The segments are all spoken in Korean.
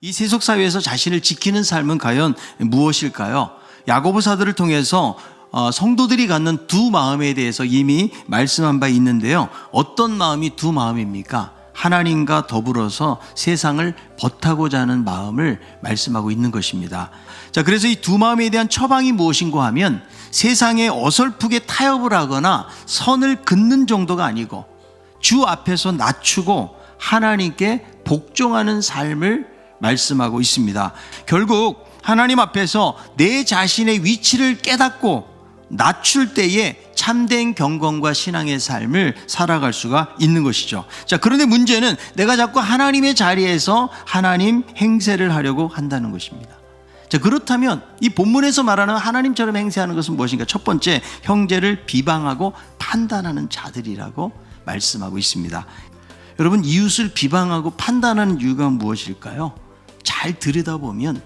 이 세속 사회에서 자신을 지키는 삶은 과연 무엇일까요? 야고보사도를 통해서 성도들이 갖는 두 마음에 대해서 이미 말씀한 바 있는데요. 어떤 마음이 두 마음입니까? 하나님과 더불어서 세상을 벗하고자 하는 마음을 말씀하고 있는 것입니다. 자, 그래서 이 두 마음에 대한 처방이 무엇인가 하면 세상에 어설프게 타협을 하거나 선을 긋는 정도가 아니고 주 앞에서 낮추고 하나님께 복종하는 삶을 말씀하고 있습니다. 결국 하나님 앞에서 내 자신의 위치를 깨닫고 낮출 때에 참된 경건과 신앙의 삶을 살아갈 수가 있는 것이죠. 자, 그런데 문제는 내가 자꾸 하나님의 자리에서 하나님 행세를 하려고 한다는 것입니다. 자, 그렇다면 이 본문에서 말하는 하나님처럼 행세하는 것은 무엇인가? 첫 번째, 형제를 비방하고 판단하는 자들이라고 말씀하고 있습니다. 여러분, 이웃을 비방하고 판단하는 이유가 무엇일까요? 잘 들여다보면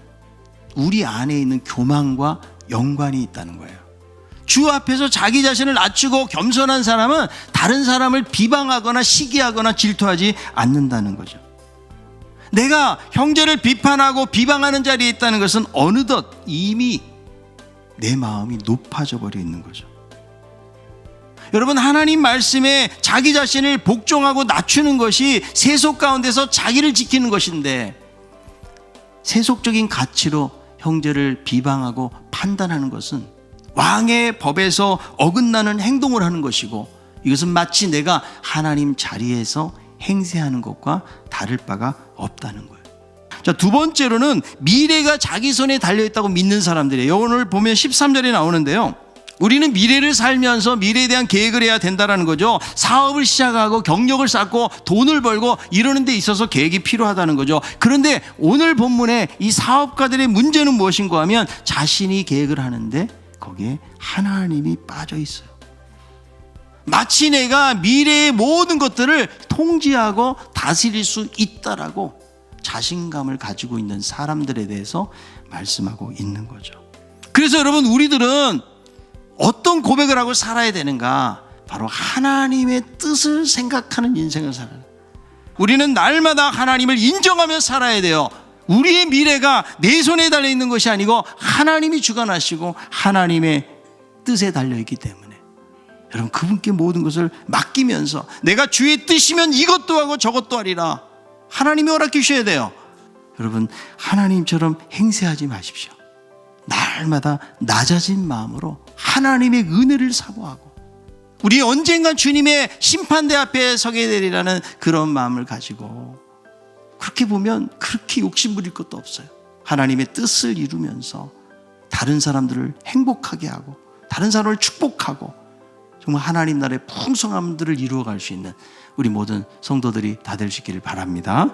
우리 안에 있는 교만과 연관이 있다는 거예요. 주 앞에서 자기 자신을 낮추고 겸손한 사람은 다른 사람을 비방하거나 시기하거나 질투하지 않는다는 거죠. 내가 형제를 비판하고 비방하는 자리에 있다는 것은 어느덧 이미 내 마음이 높아져 버려 있는 거죠. 여러분, 하나님 말씀에 자기 자신을 복종하고 낮추는 것이 세속 가운데서 자기를 지키는 것인데, 세속적인 가치로 형제를 비방하고 판단하는 것은 왕의 법에서 어긋나는 행동을 하는 것이고, 이것은 마치 내가 하나님 자리에서 행세하는 것과 다를 바가 없다는 거예요. 자, 두 번째로는 미래가 자기 손에 달려있다고 믿는 사람들이에요. 오늘 보면 13절에 나오는데요, 우리는 미래를 살면서 미래에 대한 계획을 해야 된다는 거죠. 사업을 시작하고 경력을 쌓고 돈을 벌고 이러는 데 있어서 계획이 필요하다는 거죠. 그런데 오늘 본문에 이 사업가들의 문제는 무엇인가 하면 자신이 계획을 하는데 거기에 하나님이 빠져 있어요. 마치 내가 미래의 모든 것들을 통제하고 다스릴 수 있다라고 자신감을 가지고 있는 사람들에 대해서 말씀하고 있는 거죠. 그래서 여러분, 우리들은 어떤 고백을 하고 살아야 되는가? 바로 하나님의 뜻을 생각하는 인생을 살아야 돼요. 우리는 날마다 하나님을 인정하며 살아야 돼요. 우리의 미래가 내 손에 달려있는 것이 아니고 하나님이 주관하시고 하나님의 뜻에 달려있기 때문에 여러분, 그분께 모든 것을 맡기면서 내가 주의 뜻이면 이것도 하고 저것도 하리라, 하나님이 허락해 주셔야 돼요. 여러분, 하나님처럼 행세하지 마십시오. 날마다 낮아진 마음으로 하나님의 은혜를 사모하고 우리 언젠간 주님의 심판대 앞에 서게 되리라는 그런 마음을 가지고, 그렇게 보면 그렇게 욕심부릴 것도 없어요. 하나님의 뜻을 이루면서 다른 사람들을 행복하게 하고 다른 사람을 축복하고 정말 하나님 나라의 풍성함들을 이루어갈 수 있는 우리 모든 성도들이 다 될 수 있기를 바랍니다.